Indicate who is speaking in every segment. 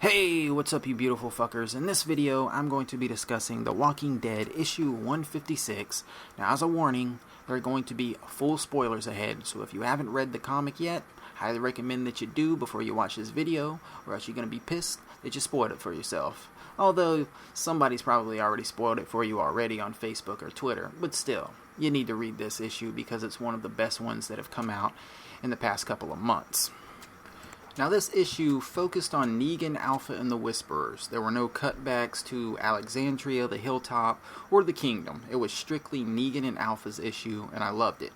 Speaker 1: Hey, what's up you beautiful fuckers? In this video, I'm going to be discussing The Walking Dead issue 156. Now, as a warning, there are going to be full spoilers ahead, so if you haven't read the comic yet, highly recommend that you do before you watch this video, or else you're going to be pissed that you spoiled it for yourself. Although, somebody's probably already spoiled it for you already on Facebook or Twitter, but still, you need to read this issue because it's one of the best ones that have come out in the past couple of months. Now, this issue focused on Negan, Alpha, and the Whisperers. There were no cutbacks to Alexandria, the Hilltop, or the Kingdom. It was strictly Negan and Alpha's issue, and I loved it.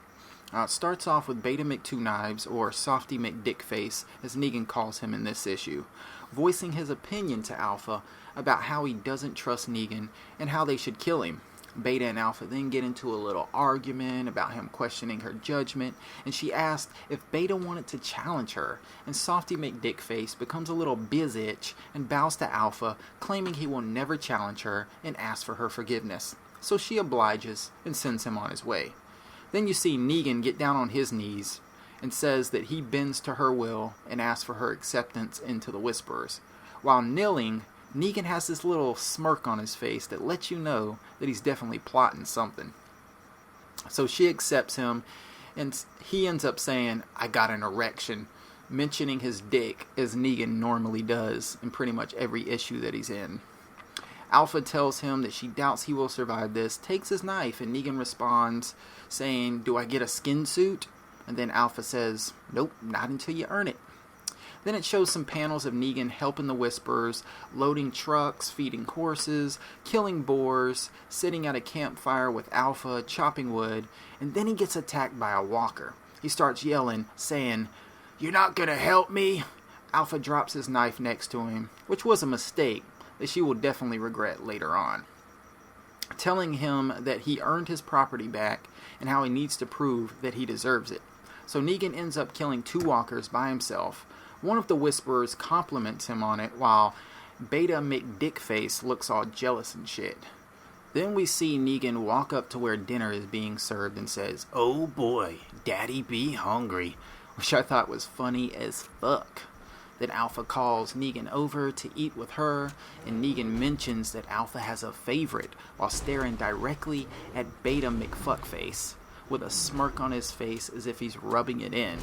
Speaker 1: It starts off with Beta McTwoKnives, or Softy McDickface, as Negan calls him in this issue, voicing his opinion to Alpha about how he doesn't trust Negan and how they should kill him. Beta and Alpha then get into a little argument about him questioning her judgment, and she asked if Beta wanted to challenge her, and Softy McDickface becomes a little bizitch and bows to Alpha, claiming he will never challenge her and asks for her forgiveness. So she obliges and sends him on his way. Then you see Negan get down on his knees and says that he bends to her will and asks for her acceptance into the Whisperers. While kneeling, Negan has this little smirk on his face that lets you know that he's definitely plotting something. So she accepts him, and he ends up saying, "I got an erection," mentioning his dick as Negan normally does in pretty much every issue that he's in. Alpha tells him that she doubts he will survive this, takes his knife, and Negan responds saying, "Do I get a skin suit?" And then Alpha says, "Nope, not until you earn it." Then it shows some panels of Negan helping the Whisperers, loading trucks, feeding horses, killing boars, sitting at a campfire with Alpha, chopping wood, and then he gets attacked by a walker. He starts yelling, saying, "You're not gonna help me?" Alpha drops his knife next to him, which was a mistake that she will definitely regret later on, telling him that he earned his property back and how he needs to prove that he deserves it. So Negan ends up killing two walkers by himself. One of the Whisperers compliments him on it, while Beta McDickface looks all jealous and shit. Then we see Negan walk up to where dinner is being served and says, "Oh boy, daddy be hungry," which I thought was funny as fuck. Then Alpha calls Negan over to eat with her, and Negan mentions that Alpha has a favorite while staring directly at Beta McFuckface with a smirk on his face as if he's rubbing it in.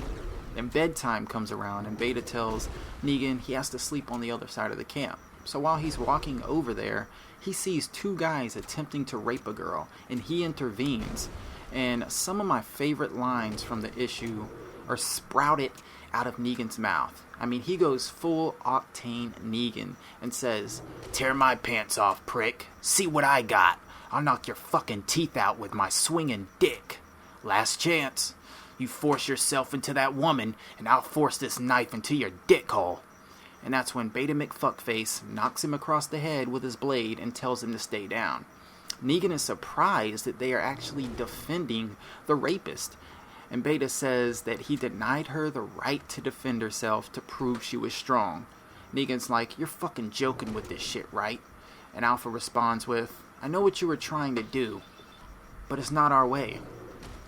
Speaker 1: Then bedtime comes around, and Beta tells Negan he has to sleep on the other side of the camp. So while he's walking over there, he sees two guys attempting to rape a girl, and he intervenes. And some of my favorite lines from the issue are sprouted out of Negan's mouth. I mean, he goes full octane Negan and says, "Tear my pants off, prick. See what I got. I'll knock your fucking teeth out with my swinging dick. Last chance. You force yourself into that woman, and I'll force this knife into your dick hole." And that's when Beta McFuckface knocks him across the head with his blade and tells him to stay down. Negan is surprised that they are actually defending the rapist, and Beta says that he denied her the right to defend herself to prove she was strong. Negan's like, "You're fucking joking with this shit, right?" And Alpha responds with, "I know what you were trying to do, but it's not our way."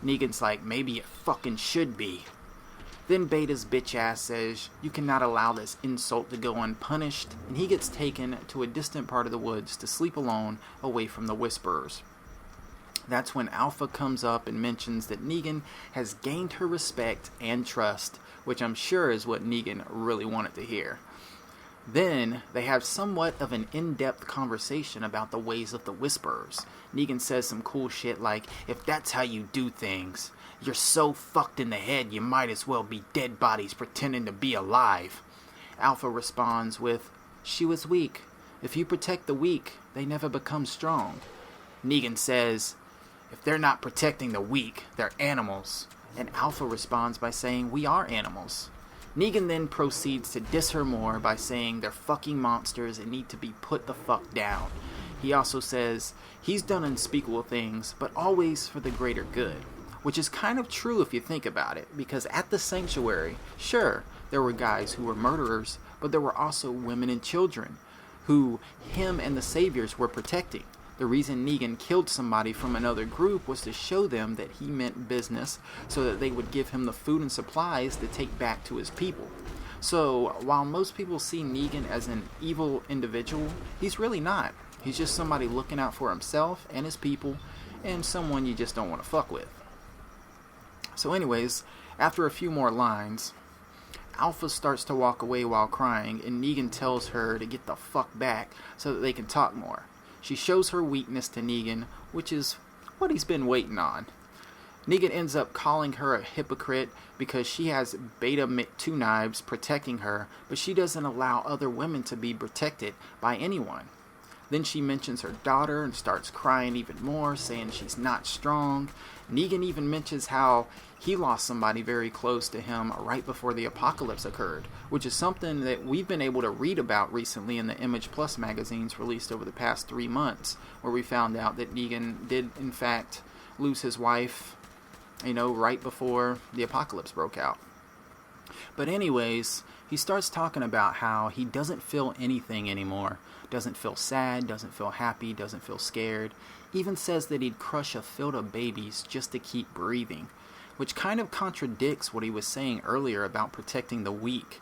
Speaker 1: Negan's like, "Maybe it fucking should be." Then Beta's bitch ass says, "You cannot allow this insult to go unpunished," and he gets taken to a distant part of the woods to sleep alone away from the Whisperers. That's when Alpha comes up and mentions that Negan has gained her respect and trust, which I'm sure is what Negan really wanted to hear. Then they have somewhat of an in-depth conversation about the ways of the Whisperers. Negan says some cool shit like, "If that's how you do things, you're so fucked in the head you might as well be dead bodies pretending to be alive." Alpha responds with, "She was weak. If you protect the weak, they never become strong." Negan says, "If they're not protecting the weak, they're animals." And Alpha responds by saying, "We are animals." Negan then proceeds to diss her more by saying they're fucking monsters and need to be put the fuck down. He also says he's done unspeakable things, but always for the greater good. Which is kind of true if you think about it, because at the sanctuary, sure, there were guys who were murderers, but there were also women and children who him and the Saviors were protecting. The reason Negan killed somebody from another group was to show them that he meant business so that they would give him the food and supplies to take back to his people. So, while most people see Negan as an evil individual, he's really not. He's just somebody looking out for himself and his people, and someone you just don't want to fuck with. So anyways, after a few more lines, Alpha starts to walk away while crying, and Negan tells her to get the fuck back so that they can talk more. She shows her weakness to Negan, which is what he's been waiting on. Negan ends up calling her a hypocrite because she has Beta 2 knives protecting her, but she doesn't allow other women to be protected by anyone. Then she mentions her daughter and starts crying even more, saying she's not strong. Negan even mentions how he lost somebody very close to him right before the apocalypse occurred, which is something that we've been able to read about recently in the Image Plus magazines released over the past 3 months, where we found out that Negan did in fact lose his wife, right before the apocalypse broke out. But anyways, he starts talking about how he doesn't feel anything anymore. Doesn't feel sad, doesn't feel happy, doesn't feel scared. Even says that he'd crush a field of babies just to keep breathing, which kind of contradicts what he was saying earlier about protecting the weak.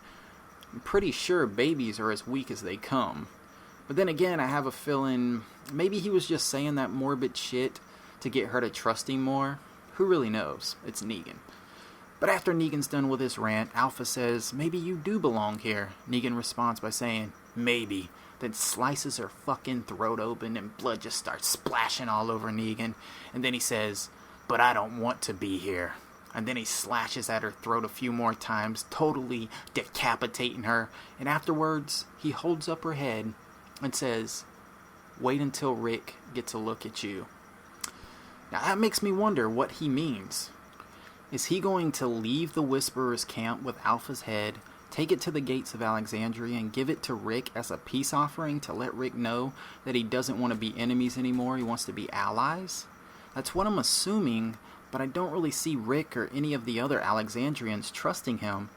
Speaker 1: I'm pretty sure babies are as weak as they come. But then again, I have a feeling maybe he was just saying that morbid shit to get her to trust him more. Who really knows? It's Negan. But after Negan's done with his rant, Alpha says, "Maybe you do belong here." Negan responds by saying, "Maybe," then slices her fucking throat open and blood just starts splashing all over Negan. And then he says, "But I don't want to be here." And then he slashes at her throat a few more times, totally decapitating her. And afterwards, he holds up her head and says, "Wait until Rick gets a look at you." Now that makes me wonder what he means. Is he going to leave the Whisperers camp with Alpha's head, take it to the gates of Alexandria, and give it to Rick as a peace offering to let Rick know that he doesn't want to be enemies anymore, he wants to be allies? That's what I'm assuming, but I don't really see Rick or any of the other Alexandrians trusting him.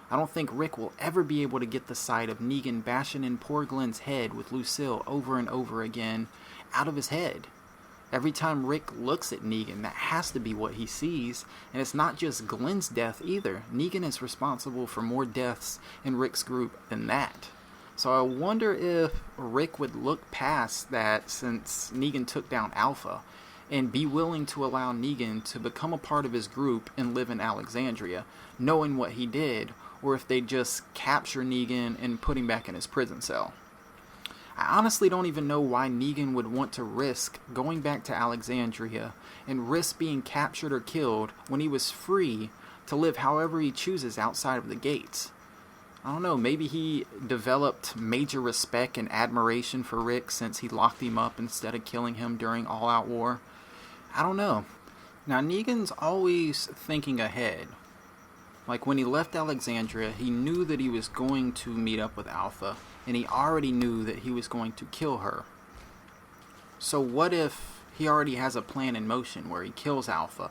Speaker 1: I don't think Rick will ever be able to get the sight of Negan bashing in poor Glenn's head with Lucille over and over again out of his head. Every time Rick looks at Negan, that has to be what he sees. And it's not just Glenn's death either. Negan is responsible for more deaths in Rick's group than that. So I wonder if Rick would look past that since Negan took down Alpha and be willing to allow Negan to become a part of his group and live in Alexandria, knowing what he did, or if they just capture Negan and put him back in his prison cell. I honestly don't even know why Negan would want to risk going back to Alexandria and risk being captured or killed when he was free to live however he chooses outside of the gates. I don't know, maybe he developed major respect and admiration for Rick since he locked him up instead of killing him during All Out War. I don't know. Now Negan's always thinking ahead. Like when he left Alexandria, he knew that he was going to meet up with Alpha, and he already knew that he was going to kill her. So what if he already has a plan in motion where he kills Alpha,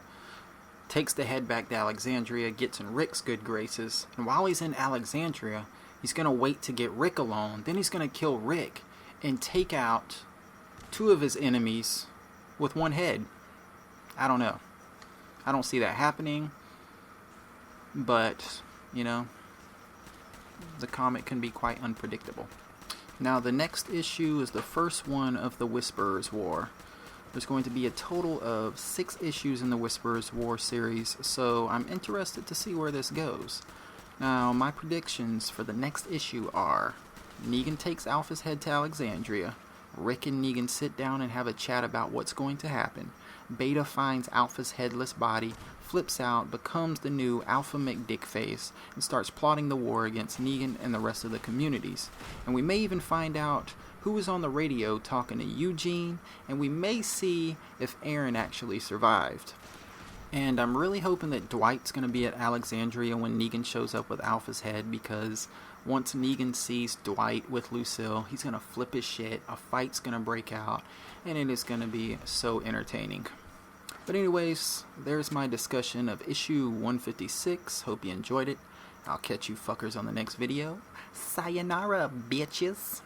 Speaker 1: takes the head back to Alexandria, gets in Rick's good graces, and while he's in Alexandria, he's going to wait to get Rick alone, then he's going to kill Rick and take out 2 of his enemies with 1 head. I don't know. I don't see that happening, but, the comic can be quite unpredictable. Now, the next issue is the first one of the Whisperers War. There's going to be a total of 6 issues in the Whisperers War series, so I'm interested to see where this goes. Now, my predictions for the next issue are: Negan takes Alpha's head to Alexandria, Rick and Negan sit down and have a chat about what's going to happen, Beta finds Alpha's headless body, flips out, becomes the new Alpha McDickface, and starts plotting the war against Negan and the rest of the communities. And we may even find out who was on the radio talking to Eugene, and we may see if Aaron actually survived. And I'm really hoping that Dwight's going to be at Alexandria when Negan shows up with Alpha's head, because once Negan sees Dwight with Lucille, he's going to flip his shit, a fight's going to break out, and it is going to be so entertaining. But anyways, there's my discussion of issue 156. Hope you enjoyed it. I'll catch you fuckers on the next video. Sayonara, bitches.